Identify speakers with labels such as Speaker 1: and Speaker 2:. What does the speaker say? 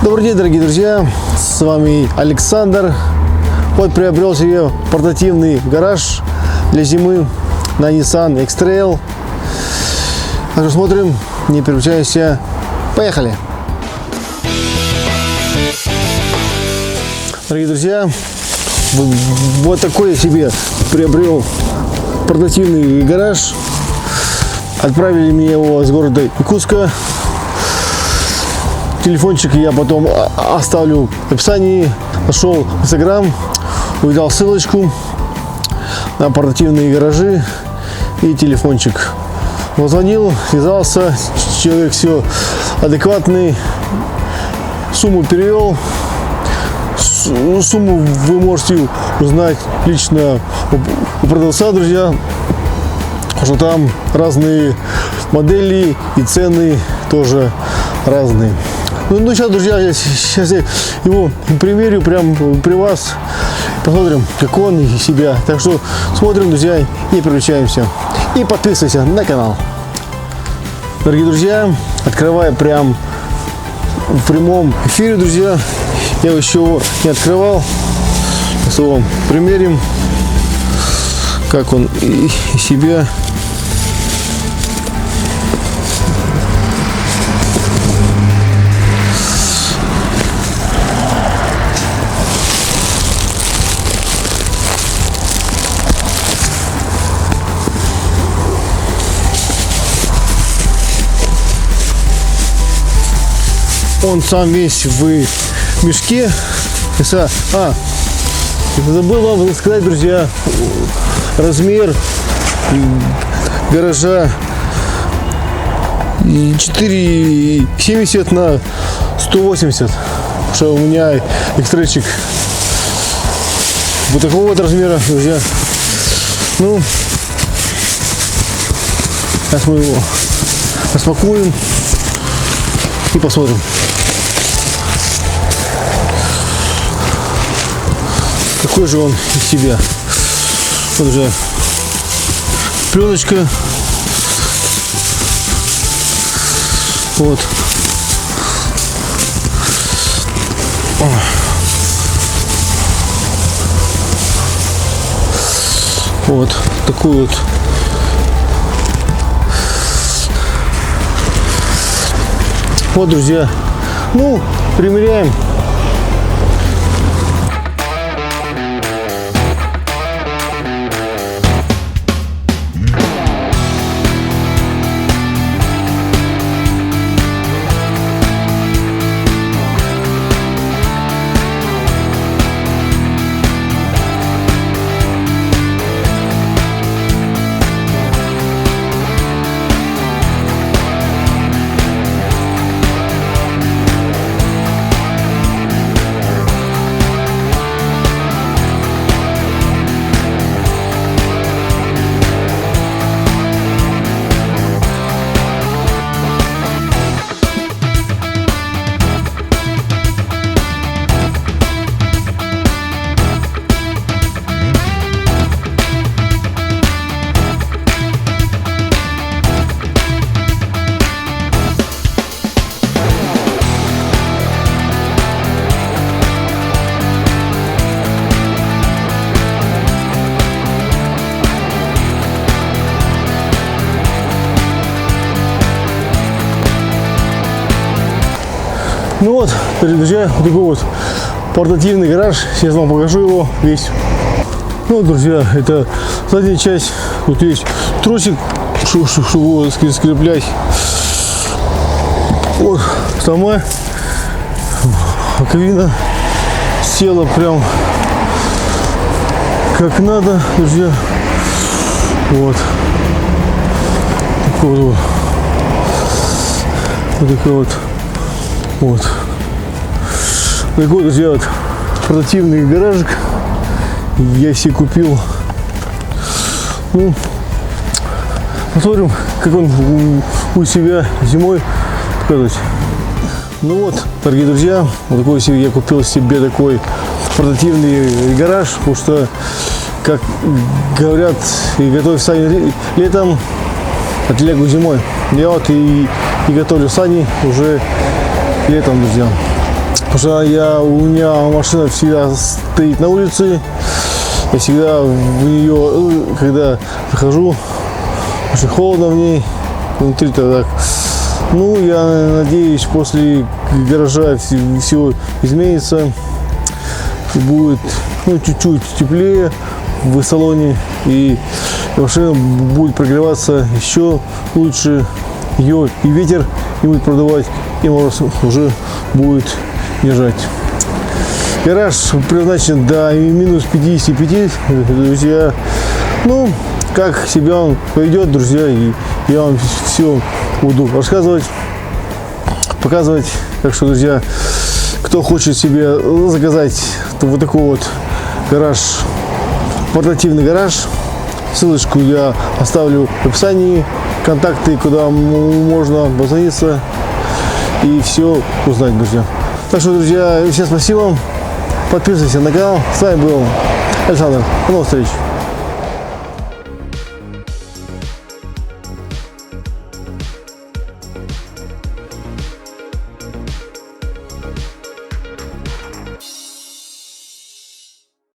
Speaker 1: Добрый день, дорогие друзья, с вами Александр. Вот приобрел себе портативный гараж для зимы на Nissan X-Trail. Смотрим, не переключаемся, поехали. Дорогие друзья, вот такой я себе приобрел портативный гараж. Отправили мне его из города Якутска. Телефончик я потом оставлю в описании. Нашел в Instagram, увидел ссылочку на портативные гаражи и телефончик. Позвонил, связался, человек все адекватный, сумму перевел. Сумму вы можете узнать лично у продавца, друзья, что там разные модели и цены тоже разные. Ну сейчас, друзья, сейчас я его примерю прямо при вас, посмотрим, как он из себя. Так что смотрим, друзья, не переключаемся и подписывайся на канал. Дорогие друзья, открываю прям в прямом эфире, друзья. Я еще его не открывал. Сейчас его примерим, как он из себя. Он сам весь в мешке. Забыл вам сказать, друзья, размер гаража 4,70 на 180. Что у меня экстречик вот такого вот размера, друзья. Ну, сейчас мы его распакуем и посмотрим, какой же он из себя. Вот уже пленочка. Вот. Вот такой вот. Вот, друзья. Ну, примеряем. Ну вот, друзья, вот такой вот портативный гараж. Сейчас вам покажу его весь. Ну, друзья, это задняя часть. Тут есть тросик, чтобы его скреплять. Вот сама боковина села прям как надо, друзья. Вот. Такой вот. Вот такой вот. Вот. Такой, друзья, вот портативный гаражик я себе купил. Ну, посмотрим, как он у себя зимой показывать. Ну вот, дорогие друзья, вот такой себе я купил себе такой портативный гараж, потому что, как говорят, и готовь сани летом, а телегу зимой. Я вот и готовлю сани уже летом, друзья. Потому что у меня машина всегда стоит на улице. Я всегда в нее, когда захожу, очень холодно в ней. Внутри-то так. Ну, я надеюсь, после гаража все изменится. Будет чуть-чуть теплее в салоне. И машина будет прогреваться еще лучше. Ее и ветер не будет продувать, и мороз уже будет держать. Гараж предназначен до минус 55, друзья. Ну, как себя он поведет, друзья, и я вам все буду рассказывать, показывать. Так что, друзья, кто хочет себе заказать вот такой вот гараж, портативный гараж, ссылочку я оставлю в описании, контакты, куда можно позвониться и все узнать, друзья. Так что, друзья, всем спасибо, подписывайтесь на канал. С вами был Александр. До новых встреч.